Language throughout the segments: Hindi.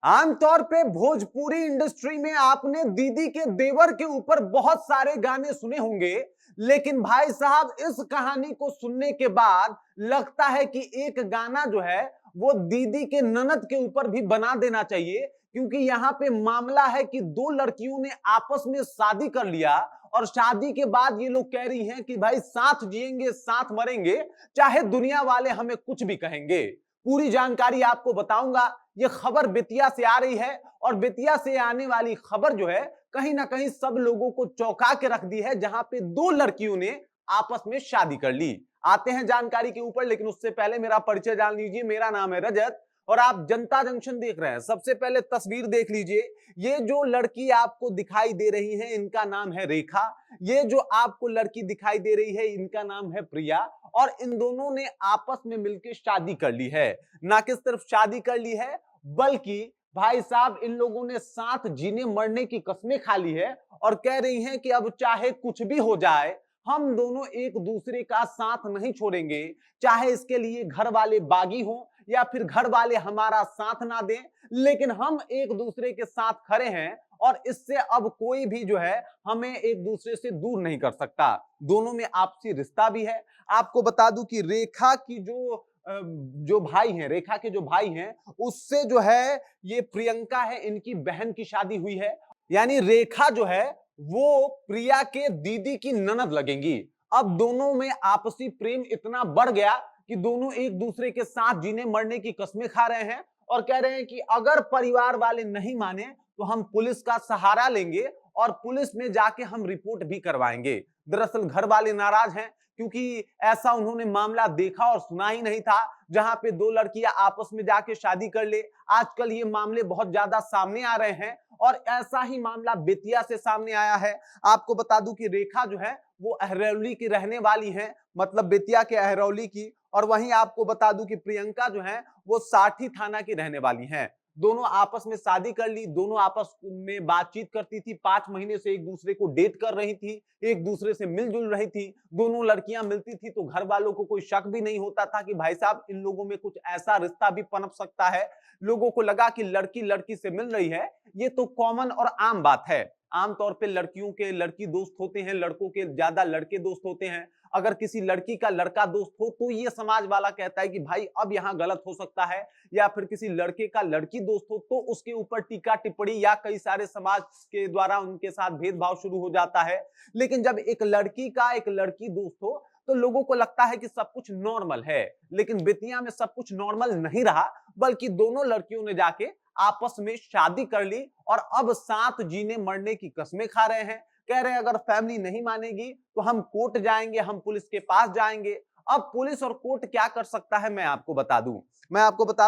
आमतौर पे भोजपुरी इंडस्ट्री में आपने दीदी के देवर के ऊपर बहुत सारे गाने सुने होंगे, लेकिन भाई साहब इस कहानी को सुनने के बाद लगता है कि एक गाना जो है वो दीदी के ननद के ऊपर भी बना देना चाहिए, क्योंकि यहां पे मामला है कि दो लड़कियों ने आपस में शादी कर लिया और शादी के बाद ये लोग कह रही हैं कि भाई साथ जिएंगे साथ मरेंगे, चाहे दुनिया वाले हमें कुछ भी कहेंगे। पूरी जानकारी आपको बताऊंगा। ये खबर बेतिया से आ रही है और बेतिया से आने वाली खबर जो है कहीं ना कहीं सब लोगों को चौंका के रख दी है, जहां पे दो लड़कियों ने आपस में शादी कर ली। आते हैं जानकारी के ऊपर, लेकिन उससे पहले मेरा परिचय जान लीजिए। मेरा नाम है रजत और आप जनता जंक्शन देख रहे हैं। सबसे पहले तस्वीर देख लीजिए। ये जो लड़की आपको दिखाई दे रही है इनका नाम है रेखा। ये जो आपको लड़की दिखाई दे रही है इनका नाम है प्रिया। और इन दोनों ने आपस में मिलकर शादी कर ली है। ना कि सिर्फ शादी कर ली है, बल्कि भाई साहब इन लोगों ने साथ जीने मरने की कस्में खा ली है और कह रही हैं कि अब चाहे कुछ भी हो जाए हम दोनों एक दूसरे का साथ नहीं छोड़ेंगे। चाहे इसके लिए घर वाले बागी हों या फिर घर वाले हमारा साथ ना दें, लेकिन हम एक दूसरे के साथ खड़े हैं और इससे अब कोई भी जो है हमें एक दूसरे से दूर नहीं कर सकता। दोनों में आपसी रिश्ता भी है। आपको बता दूं कि रेखा की जो भाई हैं, रेखा के जो भाई हैं, उससे जो है ये प्रियंका है, इनकी बहन की शादी हुई है। यानी रेखा जो है वो प्रिया के दीदी की ननद लगेंगी। अब दोनों में आपसी प्रेम इतना बढ़ गया कि दोनों एक दूसरे के साथ जीने मरने की कस्में खा रहे हैं और कह रहे हैं कि अगर परिवार वाले नहीं माने तो हम पुलिस का सहारा लेंगे और पुलिस में जाके हम रिपोर्ट भी करवाएंगे। दरअसल घर वाले नाराज हैं, क्योंकि ऐसा उन्होंने मामला देखा और सुना ही नहीं था जहां पे दो लड़कियां आपस में जाके शादी कर ले। आजकल ये मामले बहुत ज्यादा सामने आ रहे हैं और ऐसा ही मामला बेतिया से सामने आया है। आपको बता दूं कि रेखा जो है वो अहरौली की रहने वाली है, मतलब बेतिया के अहरौली की। और वहीं आपको बता दूं कि प्रियंका जो है वो साठी थाना की रहने वाली हैं। दोनों आपस में शादी कर ली, दोनों आपस में बातचीत करती थी, 5 महीने से एक दूसरे को डेट कर रही थी, एक दूसरे से मिलजुल रही थी। दोनों लड़कियां मिलती थी तो घर वालों को कोई शक भी नहीं होता था कि भाई साहब इन लोगों में कुछ ऐसा रिश्ता भी पनप सकता है। लोगों को लगा कि लड़की लड़की से मिल रही है, ये तो कॉमन और आम बात है। आमतौर पे लड़कियों के लड़की दोस्त होते हैं, लड़कों के ज्यादा लड़के दोस्त होते हैं। अगर किसी लड़की का लड़का दोस्त हो तो ये समाज वाला कहता है कि भाई अब यहाँ गलत हो सकता है, या फिर किसी लड़के का लड़की दोस्त हो तो उसके ऊपर टीका टिप्पणी या कई सारे समाज के द्वारा उनके साथ भेदभाव शुरू हो जाता है। लेकिन जब एक लड़की का एक लड़की दोस्त हो तो लोगों को लगता है कि सब कुछ नॉर्मल है। लेकिन बेतिया में सब कुछ नॉर्मल नहीं रहा, बल्कि दोनों लड़कियों ने जाके आपस में शादी कर ली और अब साथ जीने मरने की कस्में खा रहे हैं। कह रहे हैं अगर फैमिली नहीं मानेगी तो हम कोर्ट जाएंगे, हम पुलिस के पास जाएंगे। अब पुलिस और कोर्ट क्या कर सकता है मैं आपको बता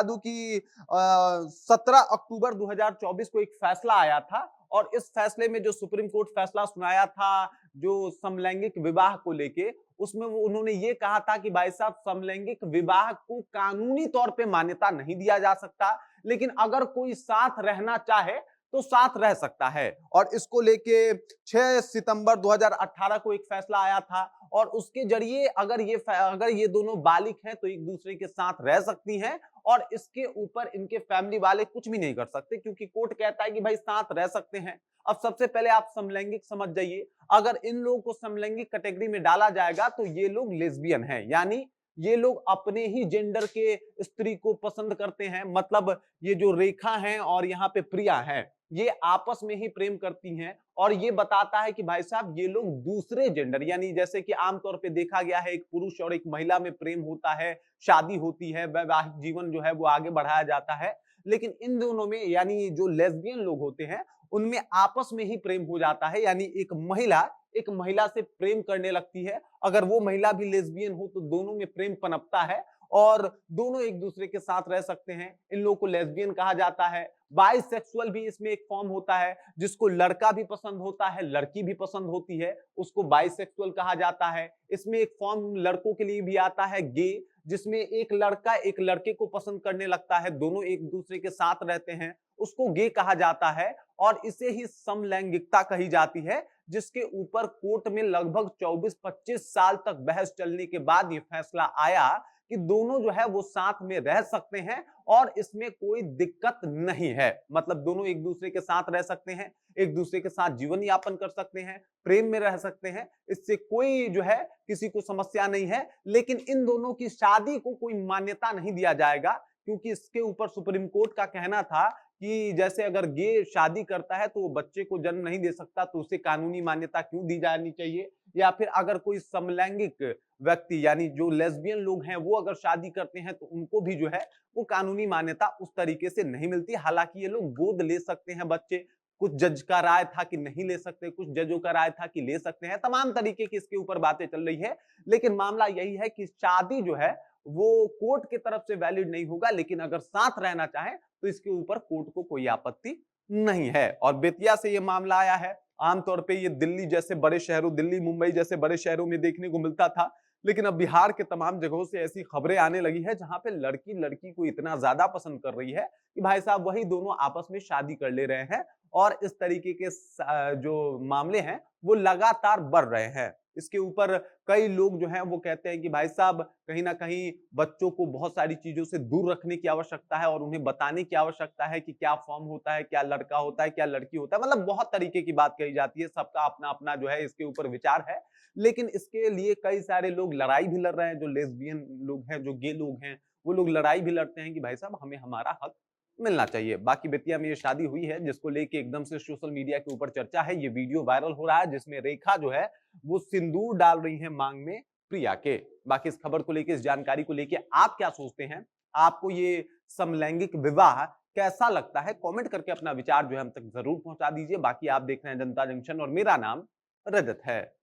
दूं कि 17 अक्टूबर 2024 को एक फैसला आया था और इस फैसले में जो सुप्रीम कोर्ट फैसला सुनाया था जो समलैंगिक विवाह को लेके, उसमें वो उन्होंने ये कहा था कि भाई साहब समलैंगिक विवाह को कानूनी तौर पे मान्यता नहीं दिया जा सकता, लेकिन अगर कोई साथ रहना चाहे तो साथ रह सकता है। और इसको लेके 6 सितंबर 2018 को एक फैसला आया था और उसके जरिए अगर ये दोनों बालिग हैं तो एक दूसरे के साथ रह सकती हैं और इसके ऊपर इनके फैमिली वाले कुछ भी नहीं कर सकते, क्योंकि कोर्ट कहता है कि भाई साथ रह सकते हैं। अब सबसे पहले आप समलैंगिक समझ जाइए। अगर इन लोगों को समलैंगिक कैटेगरी में डाला जाएगा तो ये लोग लेस्बियन हैं, यानी ये लोग अपने ही जेंडर के स्त्री को पसंद करते हैं। मतलब ये जो रेखा हैं और यहाँ पे प्रिया हैं, ये आपस में ही प्रेम करती हैं और ये बताता है कि भाई साहब ये लोग दूसरे जेंडर, यानी जैसे कि आमतौर पे देखा गया है एक पुरुष और एक महिला में प्रेम होता है, शादी होती है, वैवाहिक जीवन जो है वो आगे बढ़ाया जाता है। लेकिन इन दोनों में यानी जो लेस्बियन लोग होते हैं उनमें आपस में ही प्रेम हो जाता है, यानी एक महिला से प्रेम करने लगती है। अगर वो महिला भी लेस्बियन हो तो दोनों में प्रेम पनपता है और दोनों एक दूसरे के साथ रह सकते हैं। इन लोगों को लेस्बियन कहा जाता है। बाइसेक्सुअल भी इसमें एक फॉर्म होता है, जिसको लड़का भी पसंद होता है, लड़की भी पसंद होती है, उसको बाइसेक्सुअल कहा जाता है। इसमें एक फॉर्म लड़कों के लिए भी आता है गे, जिसमें एक लड़का एक लड़के को पसंद करने लगता है, दोनों एक दूसरे के साथ रहते हैं, उसको गे कहा जाता है। और इसे ही समलैंगिकता कही जाती है, जिसके ऊपर कोर्ट में लगभग 24-25 साल तक बहस चलने के बाद ये फैसला आया कि दोनों जो है वो साथ में रह सकते हैं और इसमें कोई दिक्कत नहीं है। मतलब दोनों एक दूसरे के साथ रह सकते हैं, एक दूसरे के साथ जीवन यापन कर सकते हैं, प्रेम में रह सकते हैं, इससे कोई जो है किसी को समस्या नहीं है। लेकिन इन दोनों की शादी को कोई मान्यता नहीं दिया जाएगा, क्योंकि इसके ऊपर सुप्रीम कोर्ट का कहना था कि जैसे अगर गे शादी करता है तो वो बच्चे को जन्म नहीं दे सकता, तो उसे कानूनी मान्यता क्यों दी जानी चाहिए? या फिर अगर कोई समलैंगिक व्यक्ति यानी जो लेस्बियन लोग हैं वो अगर शादी करते हैं तो उनको भी जो है वो कानूनी मान्यता उस तरीके से नहीं मिलती। हालांकि ये लोग गोद ले सकते हैं बच्चे, कुछ जज का राय था कि नहीं ले सकते, कुछ जजों का राय था कि ले सकते हैं, तमाम तरीके की इसके ऊपर बातें चल रही है। लेकिन मामला यही है कि शादी जो है वो कोर्ट की तरफ से वैलिड नहीं होगा, लेकिन अगर साथ रहना चाहे तो इसके ऊपर कोर्ट को कोई आपत्ति नहीं है। और बेतिया से ये मामला आया है। आमतौर पे ये दिल्ली जैसे बड़े शहरों, दिल्ली मुंबई जैसे बड़े शहरों में देखने को मिलता था, लेकिन अब बिहार के तमाम जगहों से ऐसी खबरें आने लगी है जहां पे लड़की लड़की को इतना ज्यादा पसंद कर रही है कि भाई साहब वही दोनों आपस में शादी कर ले रहे हैं। और इस तरीके के जो मामले हैं वो लगातार बढ़ रहे हैं। इसके ऊपर कई लोग जो हैं वो कहते हैं कि भाई साहब कहीं ना कहीं बच्चों को बहुत सारी चीजों से दूर रखने की आवश्यकता है और उन्हें बताने की आवश्यकता है कि क्या फॉर्म होता है, क्या लड़का होता है, क्या लड़की होता है। मतलब बहुत तरीके की बात कही जाती है, सबका अपना अपना जो है इसके ऊपर विचार है। लेकिन इसके लिए कई सारे लोग लड़ाई भी लड़ रहे हैं। जो लेस्बियन लोग हैं, जो गे लोग हैं, वो लोग लड़ाई भी लड़ते हैं कि भाई साहब हमें हमारा हक मिलना चाहिए। बाकी बेतिया में ये शादी हुई है जिसको लेके एकदम से सोशल मीडिया के ऊपर चर्चा है। ये वीडियो वायरल हो रहा है जिसमें रेखा जो है वो सिंदूर डाल रही है मांग में प्रिया के। बाकी इस खबर को लेके, इस जानकारी को लेके आप क्या सोचते हैं? आपको ये समलैंगिक विवाह कैसा लगता है? कमेंट करके अपना विचार जो है हम तक जरूर पहुंचा दीजिए। बाकी आप देख रहे हैं जनता जंक्शन और मेरा नाम रजत है।